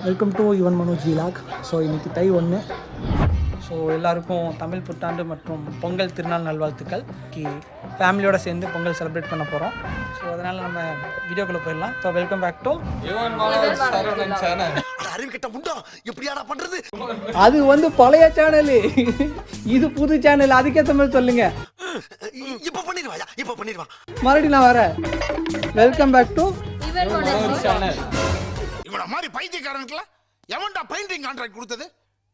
Welcome to Yuvan Manoj vlog. So இன்றைக்கி தை 1. So எல்லாருக்கும் தமிழ் புத்தாண்டு மற்றும் பொங்கல் திருநாள் நல்வாழ்த்துக்கள். ஃபேமிலியோடு சேர்ந்து பொங்கல் செலிப்ரேட் பண்ண போகிறோம். ஸோ அதனால் நம்ம வீடியோக்குள்ளே போயிடலாம். So welcome back to Yuvan Manoj channel. அது வந்து பழைய சேனலு, இது புது சேனல். அதுக்கேற்ற மாதிரி சொல்லுங்க. மறுபடியும் நான் வரேன். Welcome back to Yuvan Manoj channel. மாதிரி பைத்தியக்காரனுக்குலாம் எவன்டா பெயிண்டிங் கான்ட்ராக்ட் கொடுத்தது?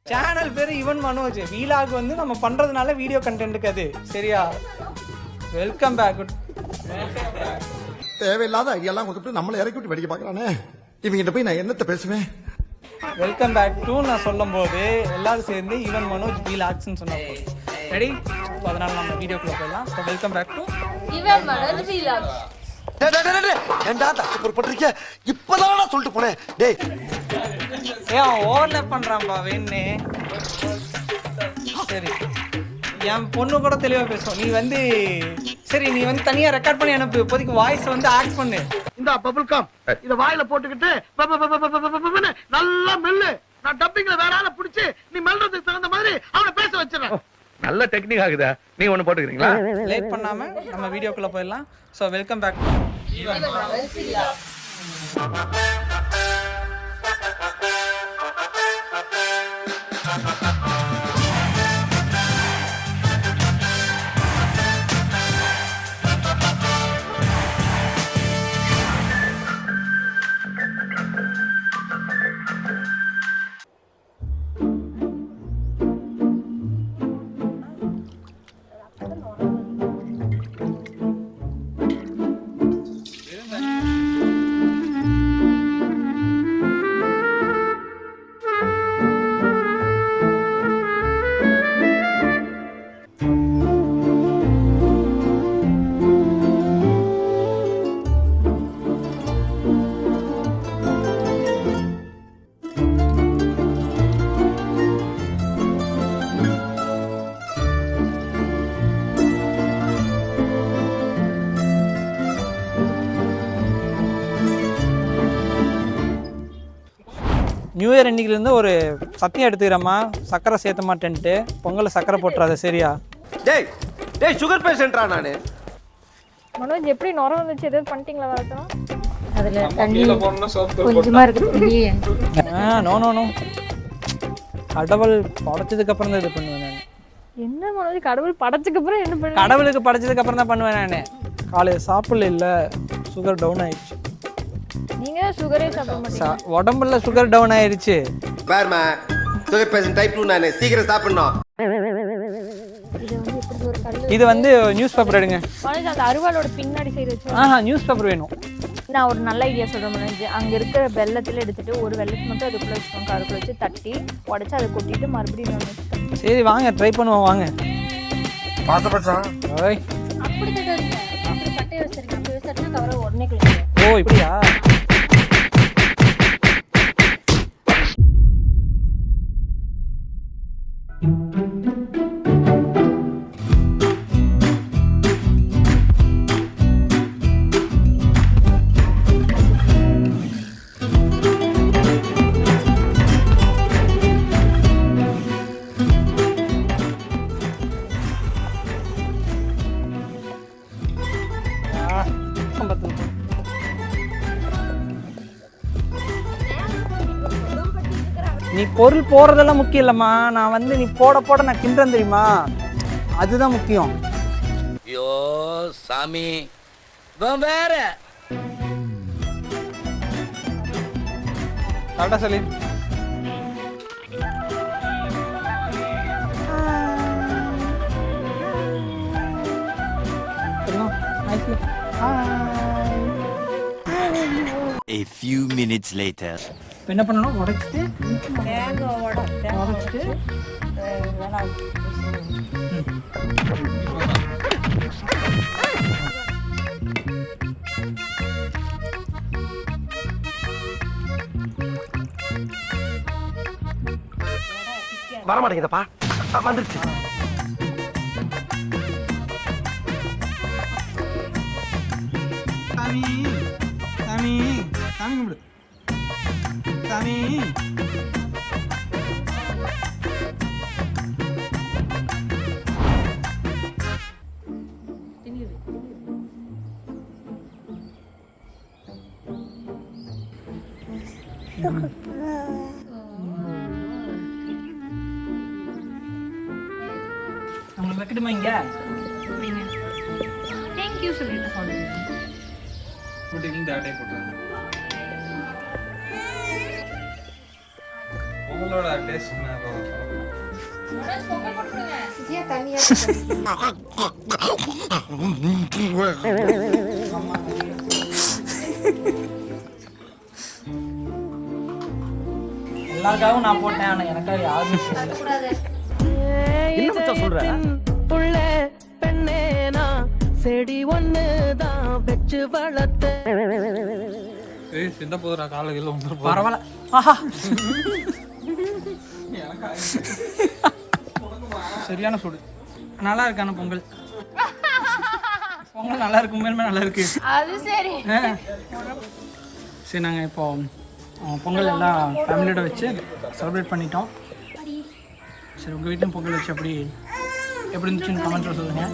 சேனல் பேரு யுவன் மனோஜ். வீலாக் வந்து நம்ம பண்றதுனால வீடியோ கண்டென்ட்டுக்கு அது சரியா. Welcome back. தேவையில்லாத ஐடியாலாம் கொடுத்துட்டு நம்மளை இறக்கி விட்டு வெடிக்க பார்க்கறானே. இவங்கிட்ட போய் நான் என்னத்த பேசுவேன்? வெல்கம் பேக் டு நான் சொல்லும் போது எல்லாரும் சேர்ந்து யுவன் மனோஜ் வீலாக்ஸ்னு சொன்னாங்க. ரெடி? அதனால நம்ம வீடியோக்குள்ள போயிடலாம். So welcome back to Yuvan Manoj vlog. ஏண்டா தப்பு பண்றீங்க? இப்பதான் சொல்லிட்டு போனேன். டேய் ஏன் ஓவர்லேப் பண்றான்பா வேணே. சரி, என் பொண்ணு கூட தெளிவா பேசும். நீ வந்து சரி, நீ வந்து தனியா ரெக்கார்ட் பண்ணி அனுப்பு. இப்போதைக்கு வாய்ஸ் வந்து ஆக்ட் பண்ணு. இந்த பபிள் கம் இத வாயில போட்டுக்கிட்டு நல்லா மெல்லு. நான் டப்பிங்ல வேற ஆளை பிடிச்சு நீ மெல்றதுக்கு தகுந்த மாதிரி அவனை பேச வச்சிரேன். நல்ல டெக்னிக் ஆகுதா? நீங்க ஒண்ணு போட்டுக்கிறீங்களா? லேட் பண்ணாம நம்ம வீடியோக்குள்ள போயிடலாம். So welcome back. New year இன்னைக்குலேருந்து ஒரு சத்தியம் எடுத்துக்கிறேம்மா. சக்கரை சேர்த்த மாட்டேன்ட்டு. பொங்கலை சக்கரை போட்டுறாத சரியா? டேய் டேய் சுகர் பேஷண்ட்ரா நானு. மனோஜ் எப்படி நொர வந்துச்சு? எதாவது பண்ணிட்டீங்களா? வரட்டும். அதுல தண்ணி கொஞ்சமா இருக்கு. நோ நோ நோ, கடவுள் படைச்சதுக்கு அப்புறம் தான் இது பண்ணுவேன் நான். என்ன மனோஜ், கடவுள் படைச்சதுக்கு அப்புறம் என்ன பண்ணுவீங்க? கடவுளுக்கு படைச்சதுக்கு அப்புறம் தான் பண்ணுவேன் நான். காலையில் சாப்பிடல, இல்லை சுகர் டவுன் ஆயிடுச்சு. நீங்க சுகரே சாப்பிட மாட்டீங்க? உடம்புல சுகர் டவுன் ஆயிடுச்சு. பாருமா, சுகர் பேஷண்ட் டைப் 2 நானே. சீக்கிரம் சாப்பிடணும். இது வந்து நியூஸ் பேப்பர் எடுங்க மனோஜ். அந்த அருவாளோட பின்னாடி சைடு வச்சு. நியூஸ் பேப்பர் வேணும். நான் ஒரு நல்ல ஐடியா சொல்றேன் மனோஜ். அங்க இருக்கிற வெள்ளத்துல எடுத்துட்டு ஒரு வெள்ளத்தை மட்டும் அதுக்குள்ள வச்சுக்கோங்க. அதுக்குள்ள வச்சு தட்டி உடைச்சு அதை கொட்டிட்டு மறுபடியும் சரி வாங்க ட்ரை பண்ணுவோம் வாங்க. பாத்த பச்சா ஓய் அப்படி தட்டாதீங்க. அப்படி தட்டையை வச்சிருக்கேன். அப்படி வச்சிருந்தா கவரை உடனே கிளியர். ஓ இப்படியா? நீ பொருள் போடுறதெல்லாம் முக்கியம் இல்லைம்மா. நான் வந்து நீ போட போட நான் கிண்டுறேன் தெரியுமா, அதுதான் முக்கியம். ஐயோ சாமி, வேற டாடா சொல்லி. A few minutes later. என்ன பண்ணணும்? உடைச்சிட்டு வர மாட்டேங்குதப்பா. வந்துருச்சு. சாமி சாமி சாமி கும்பிடு. சாமி நம்மளுக்கு வைக்கட்டுமா இங்க தேங்க்யூ சொல்லிட்டு சொல்லுங்க. உங்களோட டேஸ்ட் விஜயா தண்ணியா எல்லாருக்காகவும் நான் போட்டேன் ஆனால் எனக்காக யாரும் போடல. என்ன மச்சான் சொல்ற புள்ள பெண்ணேனா செடி ஒண்ணு தான் வெச்சு வளர்த்த ஏய் சின்ன போதுடா காலையில வந்து பரவாயில்ல. ஆஹா சரியான சூடு. நல்லா இருக்கான பொங்கல். பொங்கல் நல்லா இருக்கு, உண்மையுமே நல்லா இருக்கு. அது சரி. சரி நாங்கள் இப்போ பொங்கல் எல்லாம் ஃபேமிலியோட வச்சு செலிப்ரேட் பண்ணிட்டோம். சரி உங்கள் வீட்லையும் பொங்கல் வச்சு எப்படி இருந்துச்சுன்னு கமெண்ட்டில் சொல்லுங்கள்.